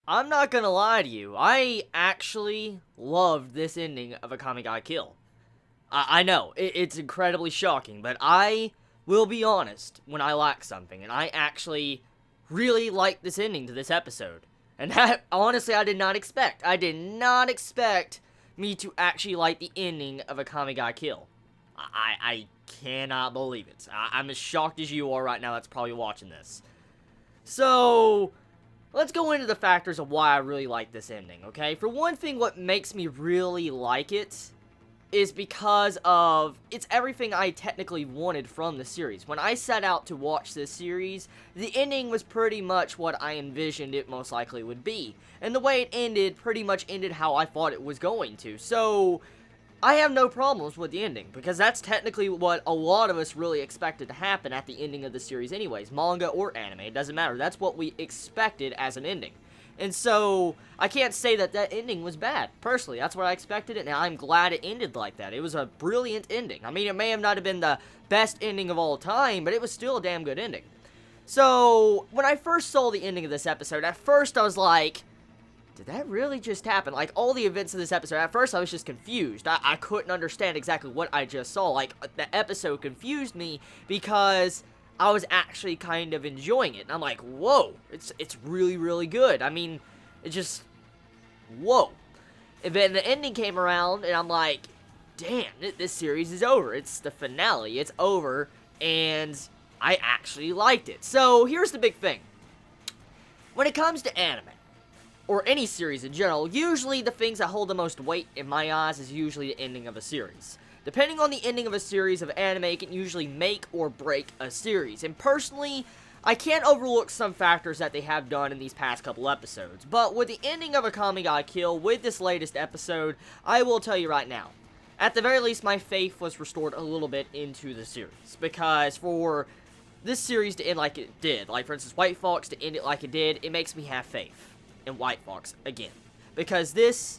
I'm not gonna lie to you, I actually loved this ending of Akame ga Kill. I know, it's incredibly shocking, but I will be honest when I like something, and I actually really like this ending to this episode. And that, honestly, I did not expect. I did not expect me to actually like the ending of Akame ga Kill. I cannot believe it. I'm as shocked as you are right now that's probably watching this. So, let's go into the factors of why I really like this ending, okay? For one thing, what makes me really like it is because of, it's everything I technically wanted from the series. When I set out to watch this series, the ending was pretty much what I envisioned it most likely would be. And the way it ended pretty much ended how I thought it was going to. So, I have no problems with the ending, because that's technically what a lot of us really expected to happen at the ending of the series anyways. Manga or anime, it doesn't matter. That's what we expected as an ending. And so, I can't say that that ending was bad. Personally, that's what I expected, and I'm glad it ended like that. It was a brilliant ending. I mean, it may have not have been the best ending of all time, but it was still a damn good ending. So, when I first saw the ending of this episode, at first I was like, did that really just happen? Like, all the events of this episode, at first I was just confused. I couldn't understand exactly what I just saw. Like, the episode confused me because I was actually kind of enjoying it. And I'm like, whoa, it's really, really good. I mean, it just, whoa. And then the ending came around, and I'm like, damn, this series is over. It's the finale. It's over, and I actually liked it. So, here's the big thing. When it comes to anime, or any series in general, usually the things that hold the most weight in my eyes is usually the ending of a series. Depending on the ending of a series of anime, it can usually make or break a series. And personally, I can't overlook some factors that they have done in these past couple episodes. But with the ending of Akame ga Kill, with this latest episode, I will tell you right now, at the very least, my faith was restored a little bit into the series. Because for this series to end like it did, like for instance, White Fox to end it like it did, it makes me have faith in White Fox again. Because this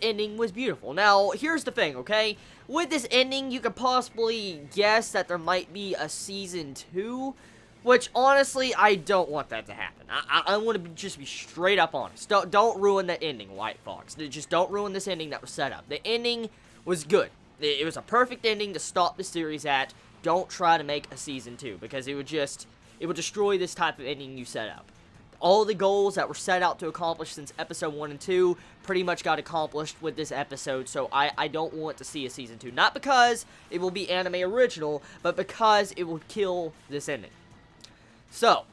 ending was beautiful. Now, here's the thing, okay? With this ending, you could possibly guess that there might be a Season 2, which, honestly, I don't want that to happen. I want to just be straight up honest. Don't ruin the ending, White Fox. Just don't ruin this ending that was set up. The ending was good. It was a perfect ending to stop the series at. Don't try to make a Season 2, because it would destroy this type of ending you set up. All the goals that were set out to accomplish since episode 1 and 2 pretty much got accomplished with this episode, so I don't want to see a season 2. Not because it will be anime original, but because it will kill this ending. So,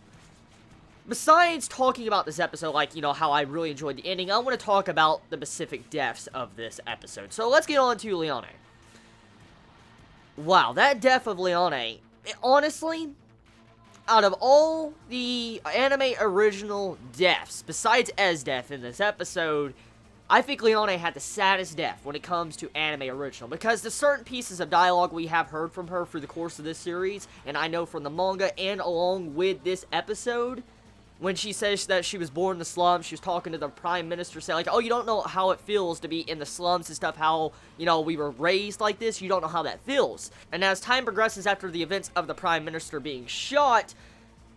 besides talking about this episode, like, you know, how I really enjoyed the ending, I want to talk about the specific deaths of this episode. So, let's get on to Leone. Wow, that death of Leone, honestly, out of all the anime original deaths, besides Esdeath in this episode, I think Leone had the saddest death when it comes to anime original, because the certain pieces of dialogue we have heard from her through the course of this series, and I know from the manga and along with this episode, when she says that she was born in the slums, she was talking to the Prime Minister, saying like, oh, you don't know how it feels to be in the slums and stuff, how, you know, we were raised like this, you don't know how that feels. And as time progresses after the events of the Prime Minister being shot,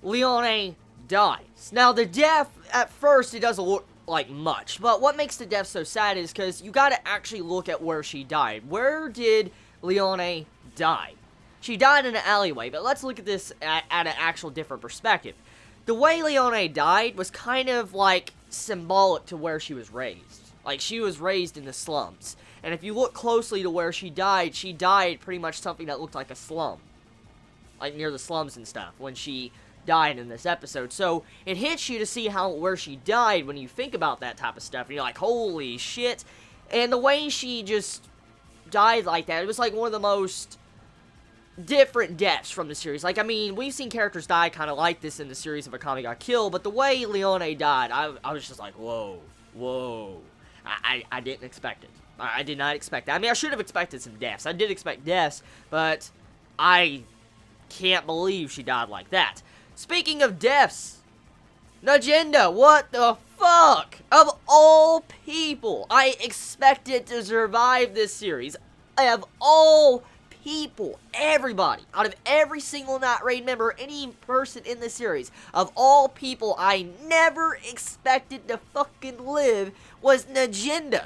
Leone dies. Now, the death, at first, it doesn't look like much, but what makes the death so sad is because you gotta actually look at where she died. Where did Leone die? She died in an alleyway, but let's look at this at an actual different perspective. The way Leone died was kind of, like, symbolic to where she was raised. Like, she was raised in the slums. And if you look closely to where she died pretty much something that looked like a slum. Like, near the slums and stuff, when she died in this episode. So, it hits you to see where she died when you think about that type of stuff. And you're like, holy shit. And the way she just died like that, it was like one of the most different deaths from the series. Like, I mean, we've seen characters die kind of like this in the series of Akame ga Kill, but the way Leone died, I was just like, whoa. I didn't expect it. I did not expect that. I mean, I should have expected some deaths. I did expect deaths, but I can't believe she died like that. Speaking of deaths, Najenda, what the fuck? Of all people, I expected to survive this series. Of all people, everybody, out of every single Not Raid member, any person in the series, of all people I never expected to fucking live was Najenda.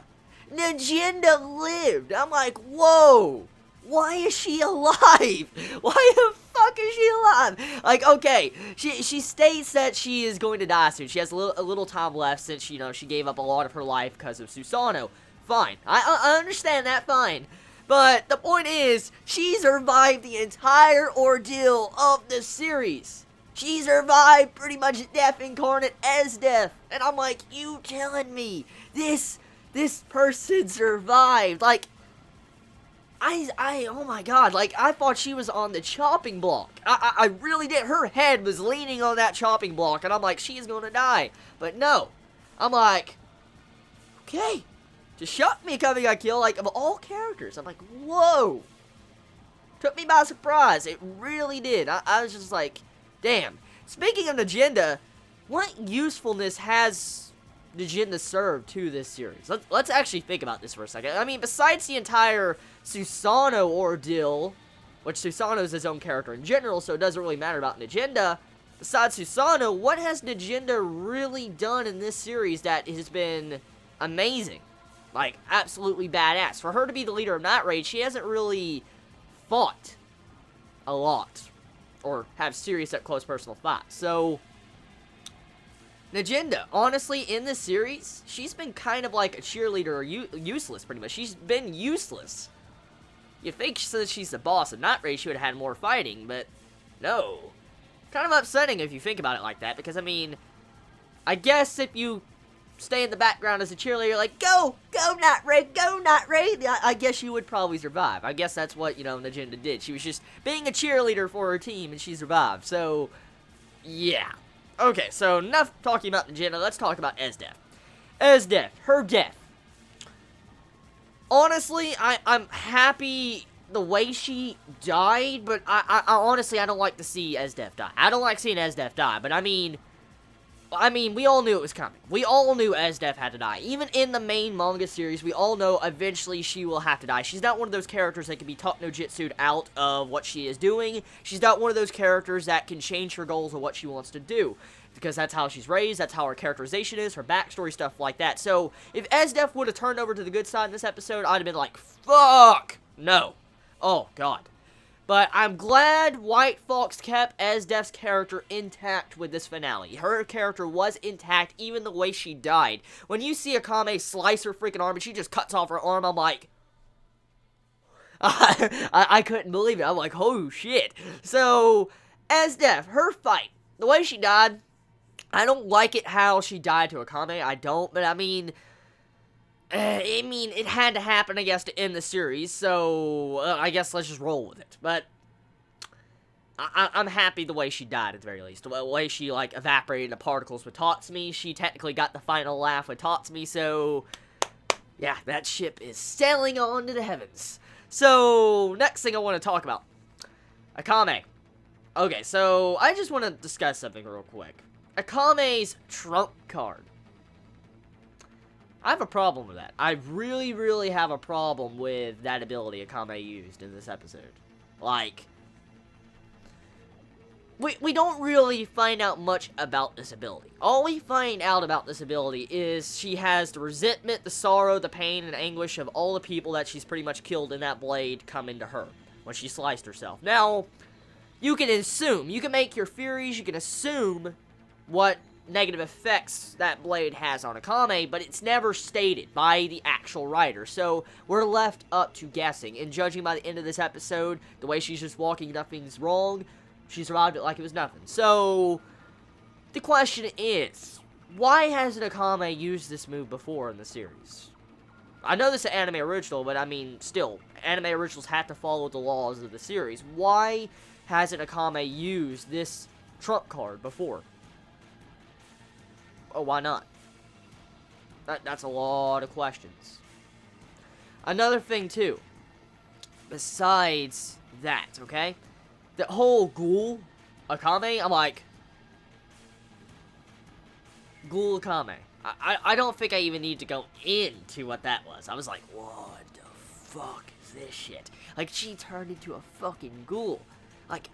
Najenda lived. I'm like, whoa. Why is she alive? Why the fuck is she alive? Like, okay, she states that she is going to die soon. She has a little time left since, you know, she gave up a lot of her life because of Susanoo. Fine. I understand that, fine. But the point is, she survived the entire ordeal of the series. She survived pretty much death incarnate Esdeath. And I'm like, you telling me this person survived? Like, oh my god, like, I thought she was on the chopping block. I really did. Her head was leaning on that chopping block, and I'm like, she's gonna die. But no. I'm like, okay. Just shocked me Akame got killed, like, of all characters. I'm like, whoa. Took me by surprise. It really did. I was just like, damn. Speaking of Najenda, what usefulness has Najenda served to this series? Let's actually think about this for a second. I mean, besides the entire Susanoo ordeal, which Susanoo is his own character in general, so it doesn't really matter about Najenda. Besides Susanoo, what has Najenda really done in this series that has been amazing? Like, absolutely badass. For her to be the leader of Not Raid, she hasn't really fought a lot. Or have serious up-close personal fights. So, Najenda, honestly, in this series, she's been kind of like a cheerleader or useless, pretty much. She's been useless. You'd think since she's the boss of Not Raid, she would have had more fighting, but no. Kind of upsetting if you think about it like that, because, I mean, I guess if you stay in the background as a cheerleader, like, go Not Raid, go Not Raid, I guess you would probably survive. I guess that's what, you know, Najenda did. She was just being a cheerleader for her team, and she survived. So, yeah. Okay, so enough talking about Najenda, let's talk about Esdeath. Esdeath, her death. Honestly, I'm happy the way she died, but I honestly, I don't like to see Esdeath die. I don't like seeing Esdeath die, but I mean, we all knew it was coming. We all knew Esdeath had to die. Even in the main manga series, we all know eventually she will have to die. She's not one of those characters that can be taught no jutsu'd out of what she is doing. She's not one of those characters that can change her goals of what she wants to do. Because that's how she's raised, that's how her characterization is, her backstory, stuff like that. So, if Esdeath would have turned over to the good side in this episode, I'd have been like, fuck! No. Oh, God. But I'm glad White Fox kept Esdeath's character intact with this finale. Her character was intact, even the way she died. When you see Akame slice her freaking arm and she just cuts off her arm, I'm like, I couldn't believe it. I'm like, oh shit. So, Esdeath, her fight, the way she died, I don't like it how she died to Akame. I don't, but I mean, it had to happen, I guess, to end the series, so I guess let's just roll with it. But I'm happy the way she died, at the very least. The way she, like, evaporated into particles with Tatsumi. She technically got the final laugh with Tatsumi, so yeah, that ship is sailing on to the heavens. So, next thing I want to talk about, Akame. Okay, so I just want to discuss something real quick. Akame's trump card. I have a problem with that. I really, really have a problem with that ability Akame used in this episode. Like, we don't really find out much about this ability. All we find out about this ability is she has the resentment, the sorrow, the pain, and anguish of all the people that she's pretty much killed in that blade come into her when she sliced herself. Now, you can assume, you can make your theories, you can assume what negative effects that blade has on Akame, but it's never stated by the actual writer, so we're left up to guessing. And judging by the end of this episode, the way she's just walking, nothing's wrong, she survived it like it was nothing. So, the question is, why hasn't Akame used this move before in the series? I know this is an anime original, but I mean, still, anime originals have to follow the laws of the series. Why hasn't Akame used this trump card before? Oh, why not? That's a lot of questions. Another thing, too. Besides that, okay? The whole ghoul Akame, I'm like, ghoul Akame. I don't think I even need to go into what that was. I was like, what the fuck is this shit? Like, she turned into a fucking ghoul. Like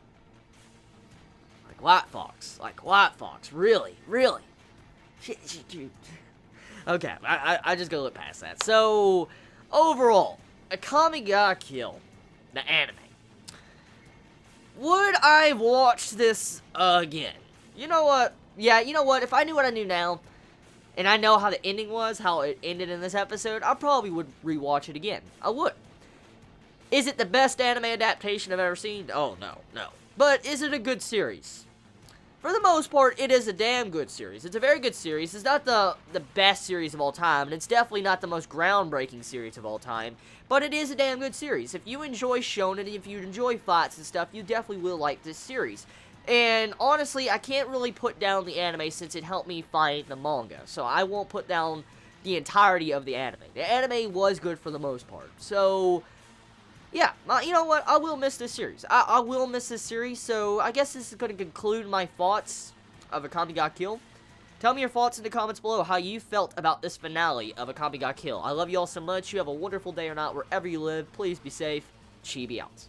White Fox. Like, White Fox. Really? Really? Dude. Okay, I just gotta look past that. So, overall, Akame ga Kill, the anime. Would I have watched this again? You know what? Yeah, you know what? If I knew what I knew now, and I know how the ending was, how it ended in this episode, I probably would rewatch it again. I would. Is it the best anime adaptation I've ever seen? Oh, no. But is it a good series? For the most part, it is a damn good series. It's a very good series. It's not the best series of all time, and it's definitely not the most groundbreaking series of all time, but it is a damn good series. If you enjoy shonen, if you enjoy fights and stuff, you definitely will like this series. And honestly, I can't really put down the anime since it helped me find the manga, so I won't put down the entirety of the anime. The anime was good for the most part, so yeah, you know what? I will miss this series. I will miss this series, so I guess this is going to conclude my thoughts of Akame ga Kill. Tell me your thoughts in the comments below, how you felt about this finale of Akame ga Kill. I love you all so much. You have a wonderful day or not, wherever you live. Please be safe. Chibi out.